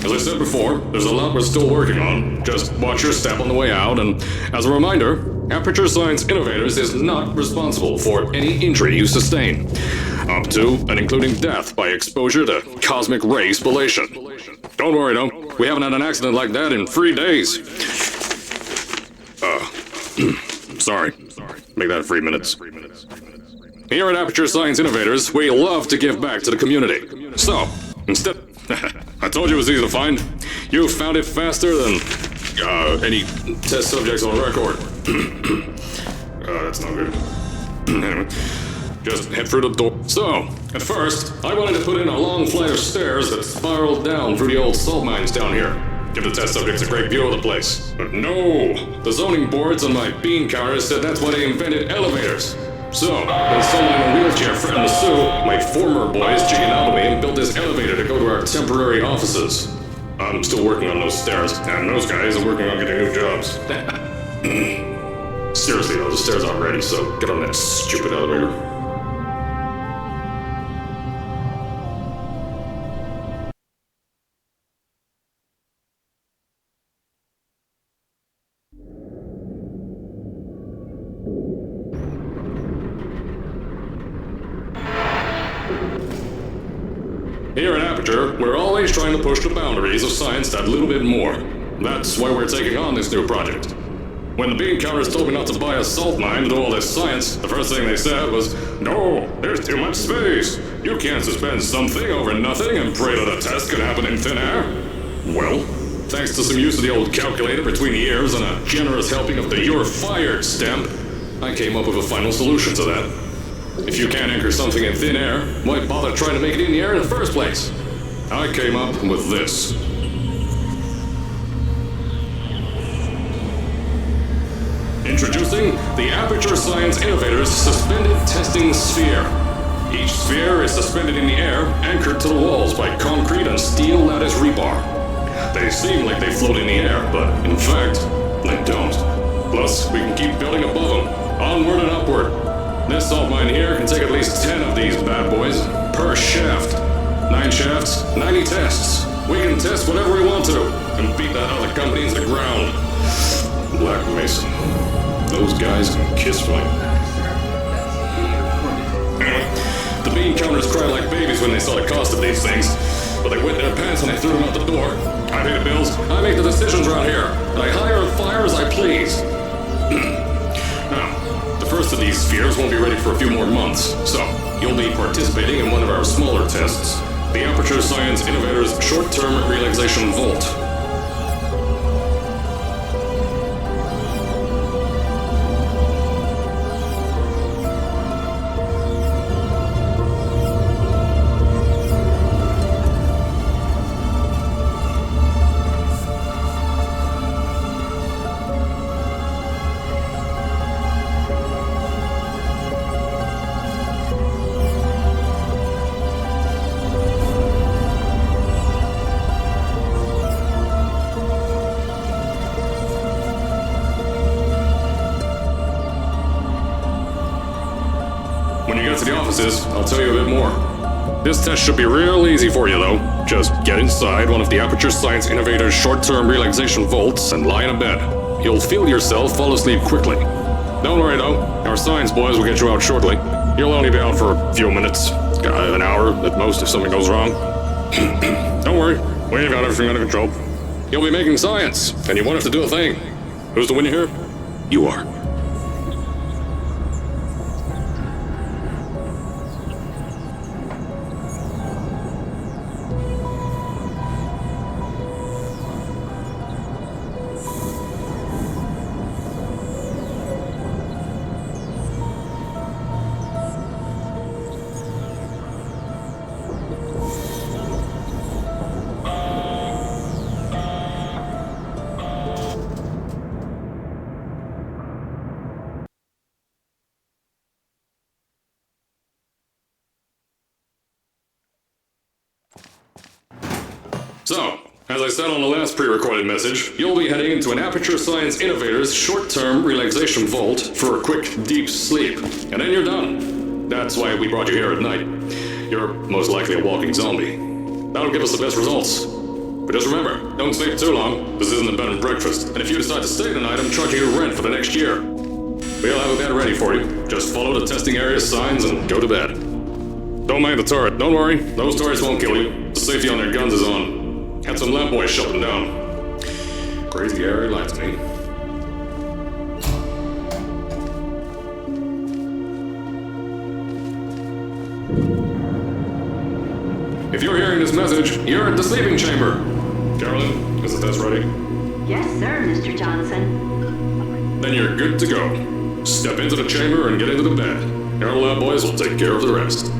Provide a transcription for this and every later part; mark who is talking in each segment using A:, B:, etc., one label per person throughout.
A: As I said before, there's a lot we're still working on. Just watch your step on the way out, and as a reminder, Aperture Science Innovators is not responsible for any injury you sustain, up to and including death by exposure to cosmic ray spallation. Don't worry, though. We haven't had an accident like that in 3 days. Sorry. Make that 3 minutes. Here at Aperture Science Innovators, we love to give back to the community. So, instead... I told you it was easy to find. You found it faster than any test subjects on record. That's not good. Anyway, just head through the door. So, at first, I wanted to put in a long flight of stairs that spiraled down through the old salt mines down here. Give the test subjects a great view of the place. But no! The zoning boards on my bean counters said that's why they invented elevators. So, when someone in a wheelchair threatened to sue, my former boys chickened out of me and built this elevator to go to our temporary offices. I'm still working on those stairs, and those guys are working on getting new jobs. Seriously though, the stairs aren't ready, so get on that stupid elevator. Here at Aperture, we're always trying to push the boundaries of science that little bit more. That's why we're taking on this new project. When the bean counters told me not to buy a salt mine to do all this science, the first thing they said was, "No, there's too much space. You can't suspend something over nothing and pray that a test can happen in thin air." Well, thanks to some use of the old calculator between the ears and a generous helping of the "You're Fired" stamp, I came up with a final solution to that. If you can't anchor something in thin air, why bother trying to make it in the air in the first place? I came up with this. Introducing the Aperture Science Innovators Suspended Testing Sphere. Each sphere is suspended in the air, anchored to the walls by concrete and steel lattice rebar. They seem like they float in the air, but in fact, they don't. Plus, we can keep building above them, onward and upward. This salt mine here can take at least 10 of these bad boys per shaft. 9 shafts, 90 tests. We can test whatever we want to and beat that other company into the ground. Black Mason. Those guys can kiss my... The bean counters cry like babies when they saw the cost of these things, but they wet their pants and they threw them out the door. I pay the bills, I make the decisions around here, and I hire and fire as I please. Now, the first of these spheres won't be ready for a few more months, so you'll be participating in one of our smaller tests, the Aperture Science Innovators Short-Term Relaxation Vault. When you get to the offices, I'll tell you a bit more. This test should be real easy for you, though. Just get inside one of the Aperture Science Innovators short-term relaxation vaults and lie in a bed. You'll feel yourself fall asleep quickly. Don't worry, though. Our science boys will get you out shortly. You'll only be out for a few minutes. An hour at most if something goes wrong. Don't worry. We've got everything under control. You'll be making science, and you won't have to do a thing. Who's the winner here? You are. So, as I said on the last pre-recorded message, you'll be heading into an Aperture Science Innovators short-term relaxation vault for a quick, deep sleep. And then you're done. That's why we brought you here at night. You're most likely a walking zombie. That'll give us the best results. But just remember, don't stay for too long. This isn't a bed and breakfast, and if you decide to stay tonight, I'm charging you rent for the next year. We'll have a bed ready for you. Just follow the testing area signs and go to bed. Don't mind the turret. Don't worry, those turrets won't kill you. The safety on their guns is on. Had some lab boys shut them down. Crazy area lied to me. If you're hearing this message, you're at the sleeping chamber. Carolyn, is the test ready?
B: Yes, sir, Mr. Johnson.
A: Then you're good to go. Step into the chamber and get into the bed. Our lab boys will take care of the rest.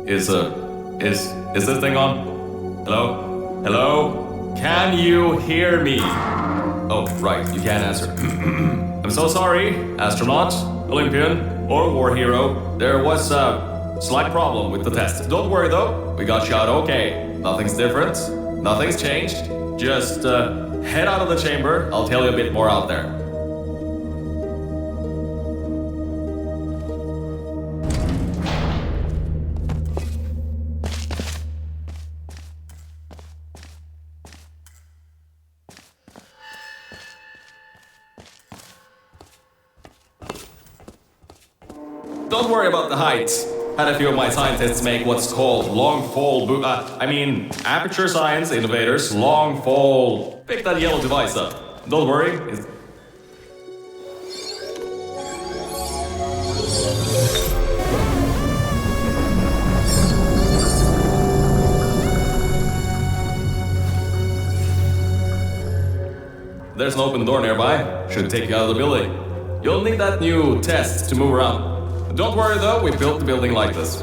C: Is this thing on? Hello? Hello? Can you hear me? Oh, right, you can't answer. I'm so sorry, astronaut, Olympian, or war hero. There was a slight problem with the test. Don't worry though, we got you out okay. Nothing's different, nothing's changed. Just head out of the chamber, I'll tell you a bit more out there. Don't worry about the heights. Had a few of my scientists make what's called long fall aperture science innovators, long fall. Pick that yellow device up. Don't worry. There's an open door nearby. Should take you out of the building. You'll need that new test to move around. Don't worry though, we built the building like this.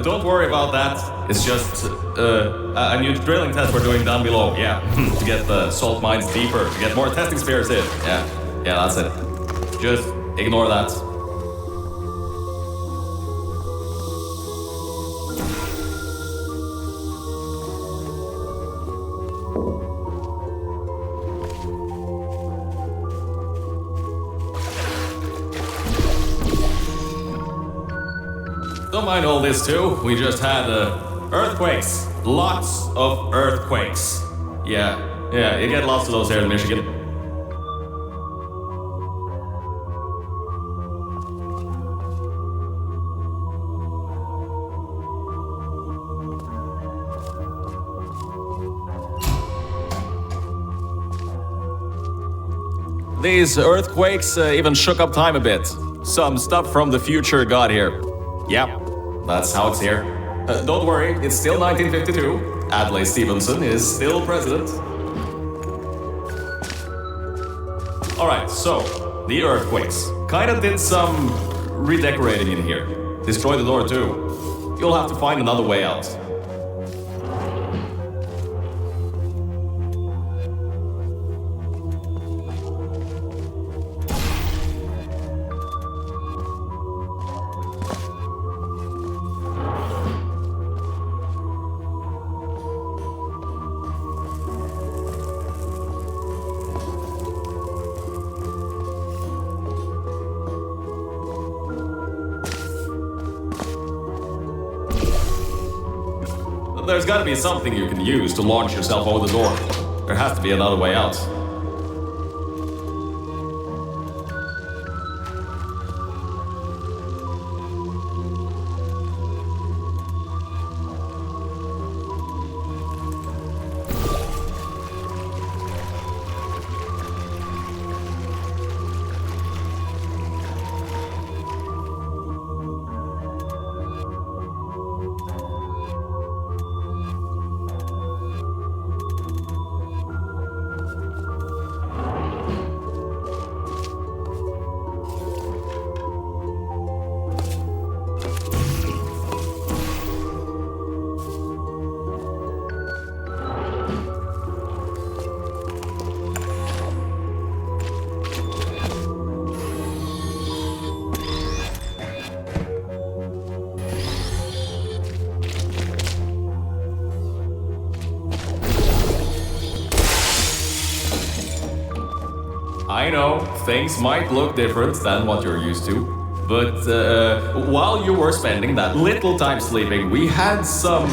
C: Don't worry about that. It's just a new drilling test we're doing down below. Yeah, to get the salt mines deeper, to get more testing spares in. Yeah, that's it. Just ignore that. Don't mind all this too, we just had earthquakes. Lots of earthquakes. Yeah, you get lots of those here in Michigan. These earthquakes even shook up time a bit. Some stuff from the future got here. Yep, that's how it's here. Don't worry, it's still 1952. Adlai Stevenson is still president. Alright, so, the earthquakes. Kinda did some redecorating in here. Destroyed the door too. You'll have to find another way out. There's gotta be something you can use to launch yourself over the door. There has to be another way out. things might look different than what you're used to. But while you were spending that little time sleeping, we had some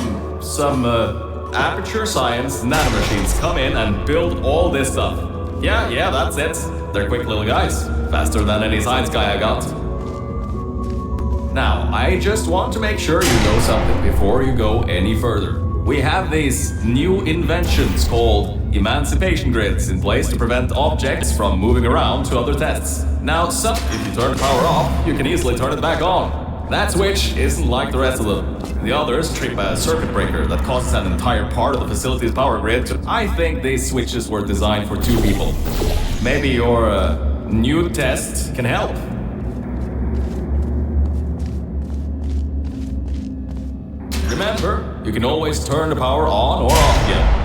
C: aperture science nanomachines come in and build all this stuff. Yeah, that's it. They're quick little guys, faster than any science guy I got. Now, I just want to make sure you know something before you go any further. We have these new inventions called emancipation grids in place to prevent objects from moving around to other tests. Now, if you turn the power off, you can easily turn it back on. That switch isn't like the rest of them. The others trip a circuit breaker that causes an entire part of the facility's power grid. I think these switches were designed for 2 people. Maybe your new test can help. Remember, you can always turn the power on or off again.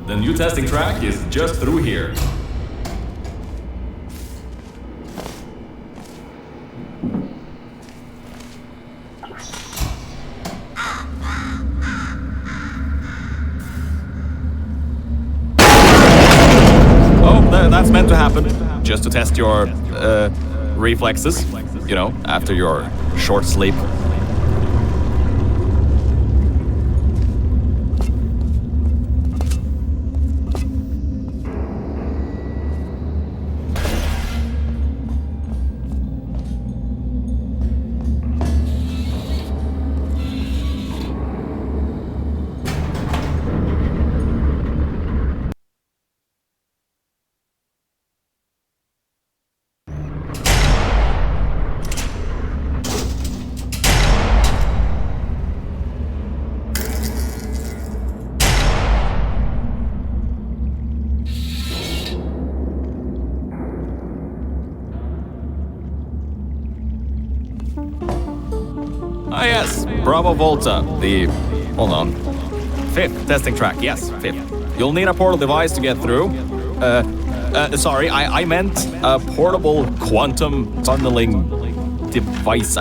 C: The new testing track is just through here. Oh, that's meant to happen. Just to test your reflexes, you know, after your short sleep. Bravo Volta, the... hold on. 5th testing track, yes, 5th. You'll need a portal device to get through. Sorry, I meant a portable quantum tunneling device.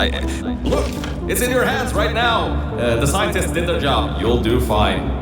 C: Look, it's in your hands right now. The scientists did their job. You'll do fine.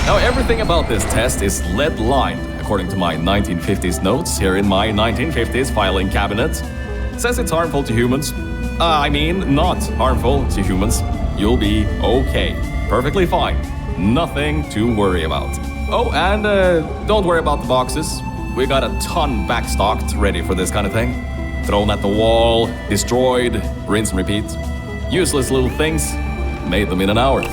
C: Now, everything about this test is lead-lined, according to my 1950s notes here in my 1950s filing cabinet. Says it's harmful to humans. I mean, not harmful to humans. You'll be okay. Perfectly fine. Nothing to worry about. Oh, and don't worry about the boxes. We got a ton backstocked ready for this kind of thing. Thrown at the wall, destroyed, rinse and repeat. Useless little things. Made them in an hour.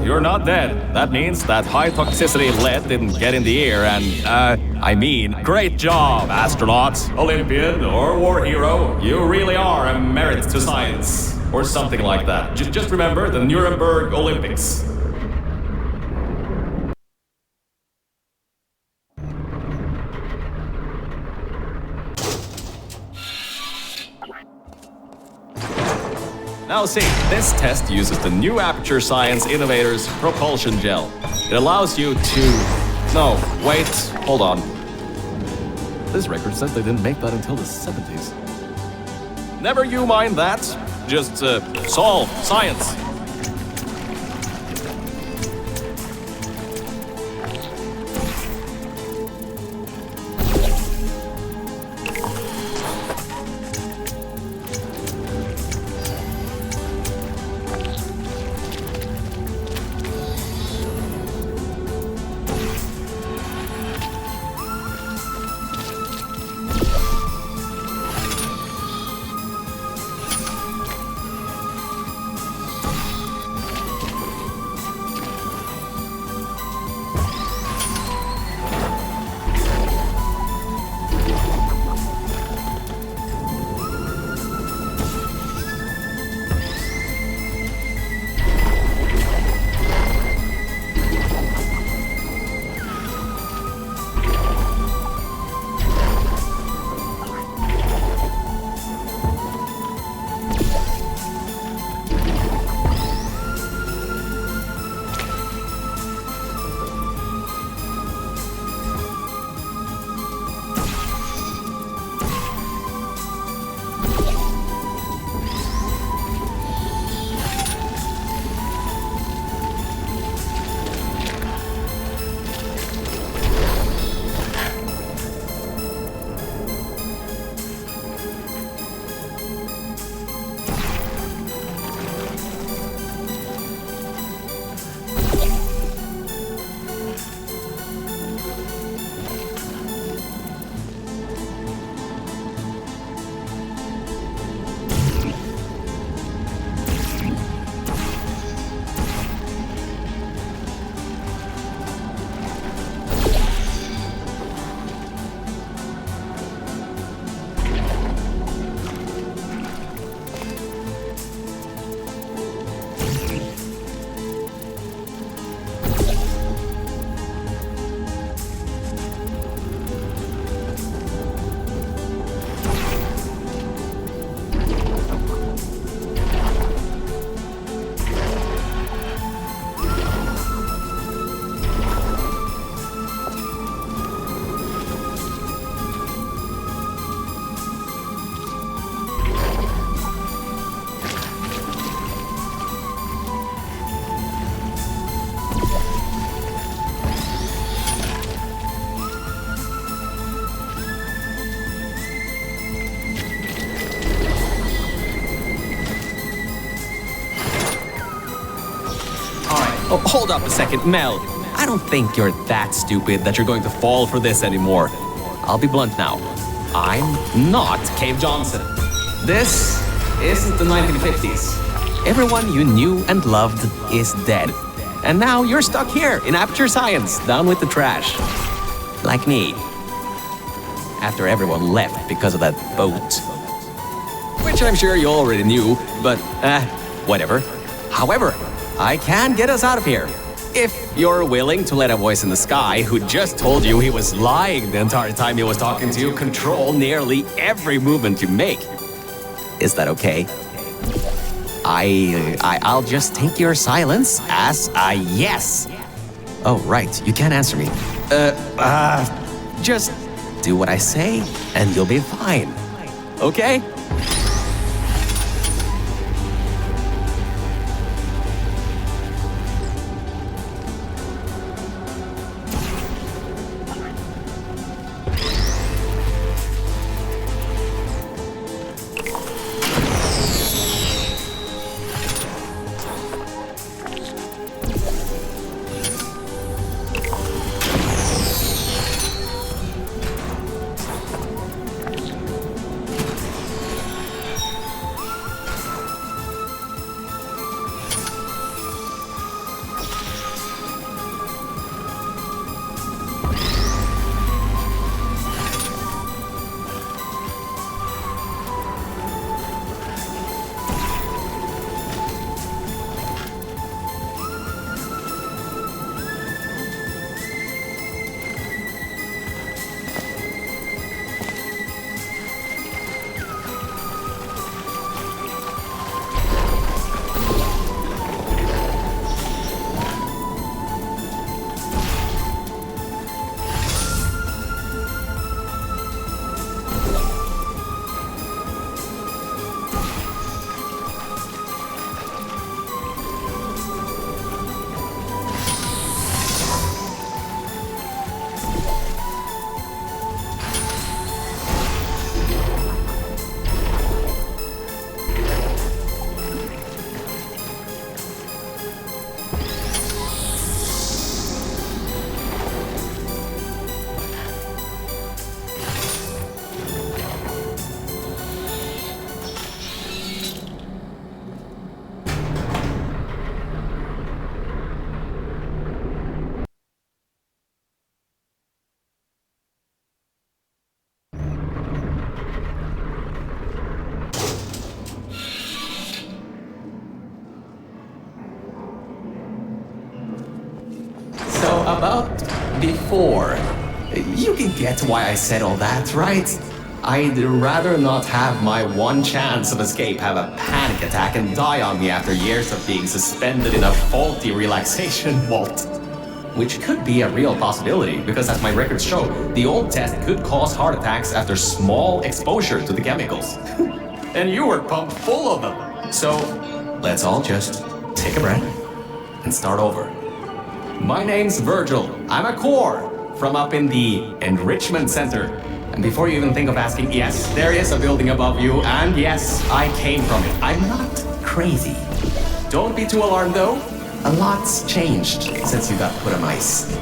D: You're not dead. That means that high toxicity lead didn't get in the air and, I mean, great job, astronaut, Olympian, or war hero. You really are a merit to science. Or something like that. Just remember the Nuremberg Olympics. Now see, this test uses the new Aperture Science Innovators propulsion gel. It allows you to... No, wait, hold on. This record says they didn't make that until the 70s. Never you mind that. Just, solve science. Oh, hold up a second, Mel. I don't think you're that stupid that you're going to fall for this anymore. I'll be blunt now. I'm not Cave Johnson. This isn't the 1950s. Everyone you knew and loved is dead. And now you're stuck here in Aperture Science, down with the trash. Like me. After everyone left because of that boat. Which I'm sure you already knew, but whatever. However, I can get us out of here. If you're willing to let a voice in the sky who just told you he was lying the entire time he was talking to you control nearly every movement you make. Is that okay? I'll just take your silence as a yes. Oh, right, you can't answer me. Just do what I say and you'll be fine. Okay? So about before, you can get why I said all that, right? I'd rather not have my one chance of escape have a panic attack and die on me after years of being suspended in a faulty relaxation vault. Which could be a real possibility, because as my records show, the old test could cause heart attacks after small exposure to the chemicals. And you were pumped full of them. So, let's all just take a breath and start over. My name's Virgil. I'm a core from up in the Enrichment Center. And before you even think of asking, yes, there is a building above you, and yes, I came from it. I'm not crazy. Don't be too alarmed though. A lot's changed since you got put on ice.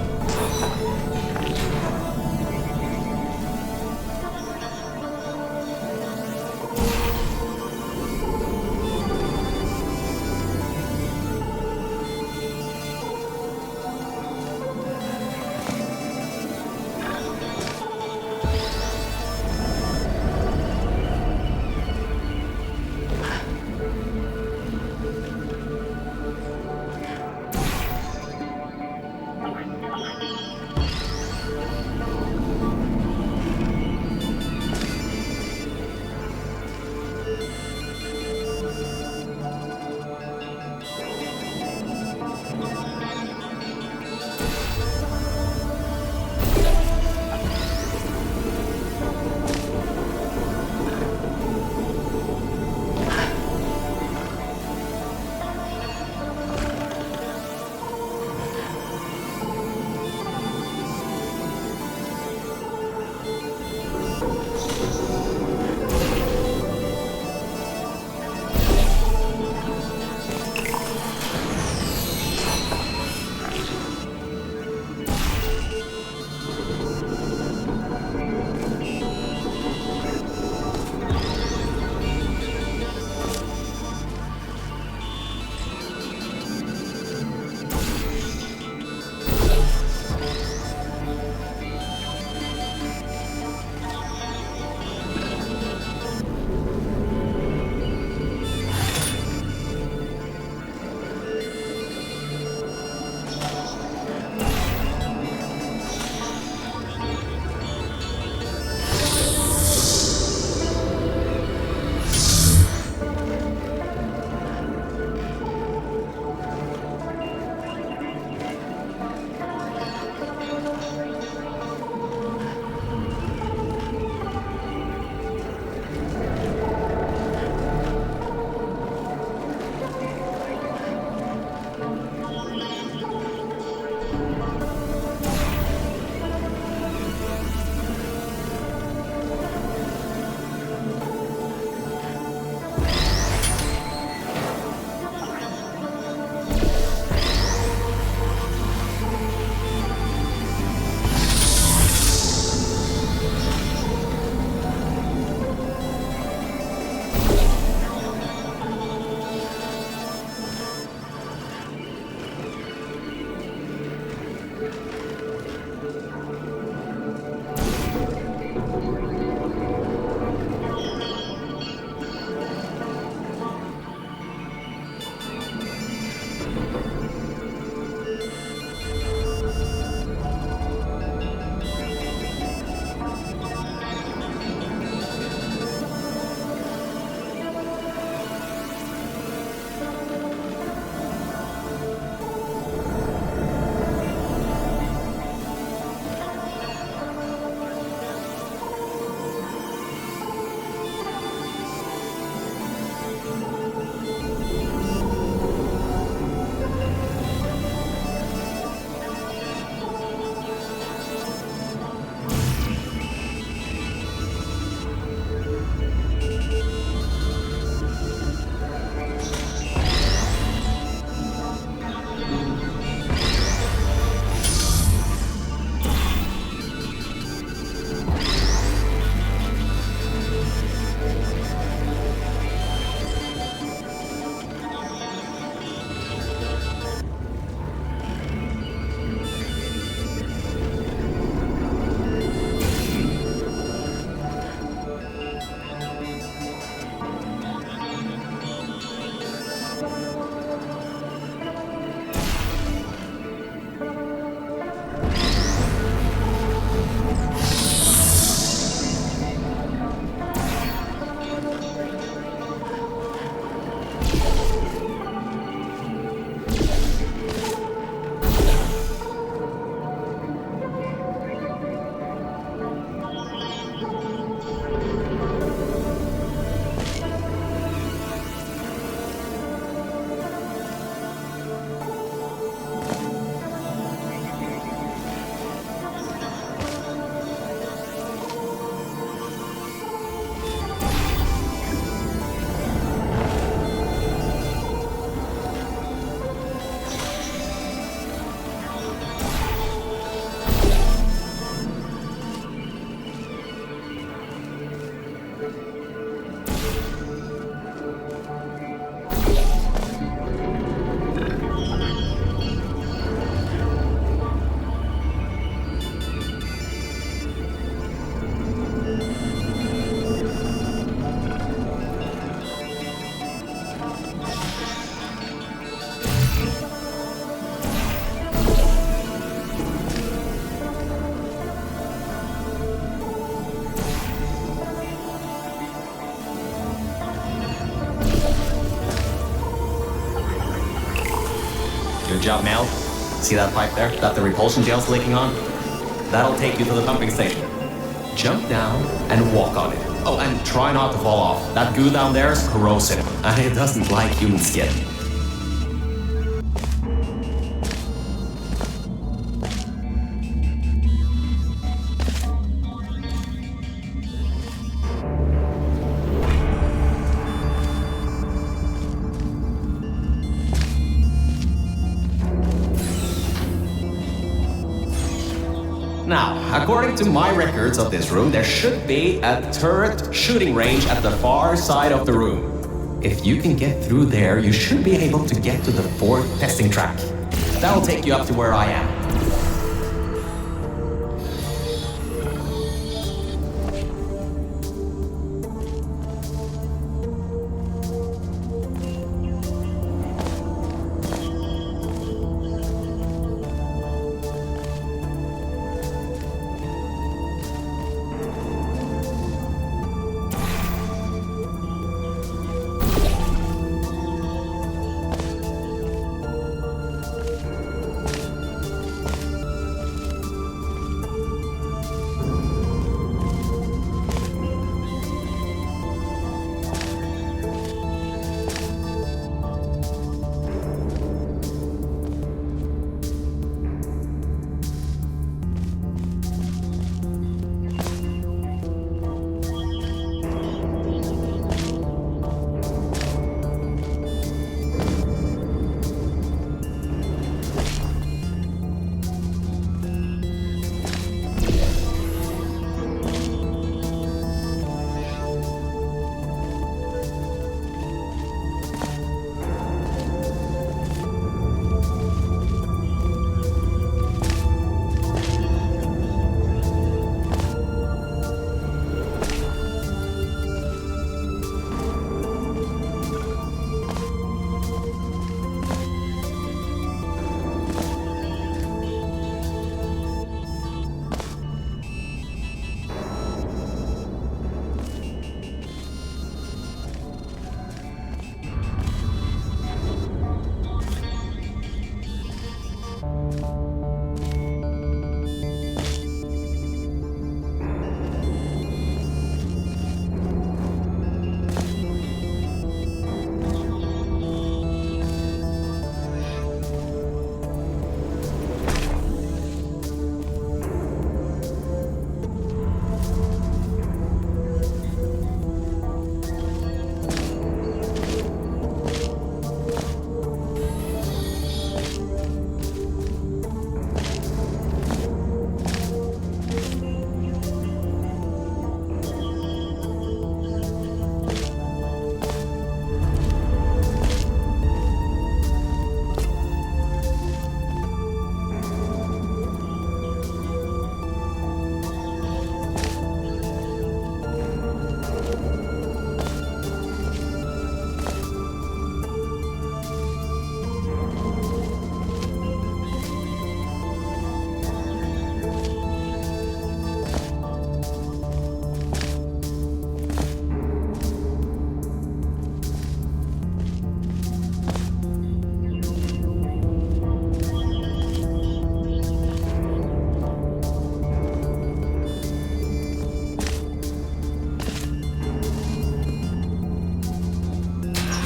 D: job, Mel. See that pipe there that the repulsion gel's leaking on? That'll take you to the pumping station. Jump down and walk on it. Oh, and try not to fall off. That goo down there is corrosive, and it doesn't like human skin. Now, according to my records of this room, there should be a turret shooting range at the far side of the room. If you can get through there, you should be able to get to the 4th testing track. That'll take you up to where I am.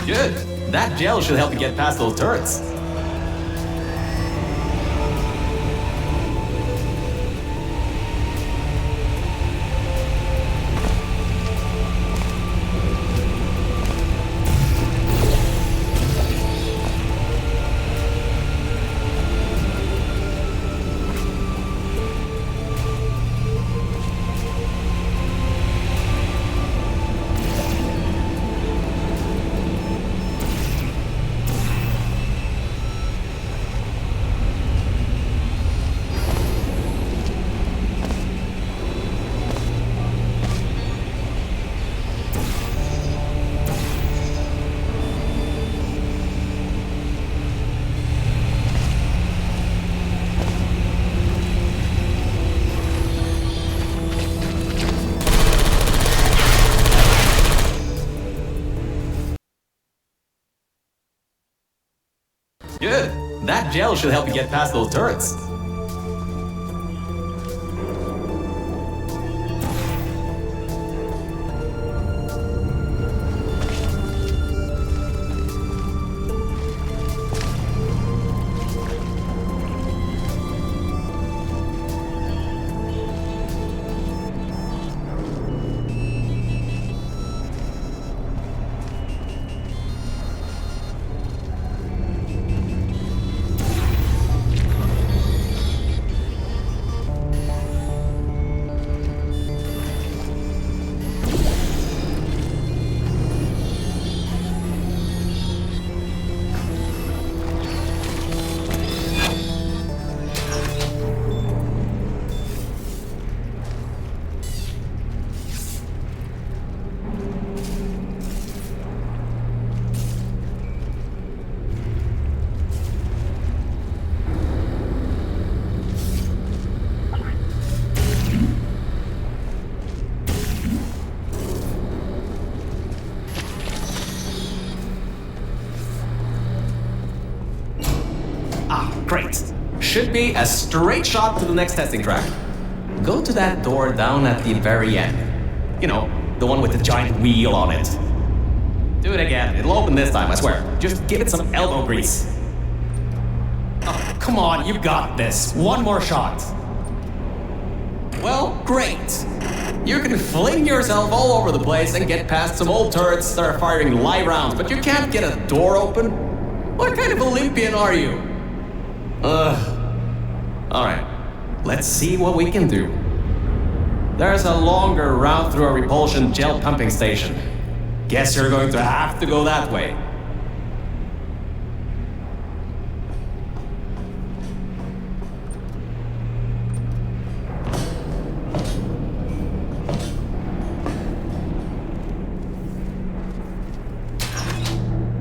D: Good. That gel should help you get past those turrets. that gel should help you get past those turrets. Great. Should be a straight shot to the next testing track. Go to that door down at the very end. You know, the one with the giant wheel on it. Do it again. It'll open this time, I swear. Just give it some elbow grease. Oh, come on, you got this. One more shot. Well, great. You can fling yourself all over the place and get past some old turrets that are firing live rounds, but you can't get a door open? What kind of Olympian are you? Alright, let's see what we can do. There's a longer route through a repulsion gel pumping station. Guess you're going to have to go that way.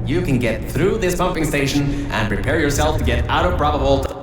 D: You can get through this pumping station and prepare yourself to get out of Bravo Vault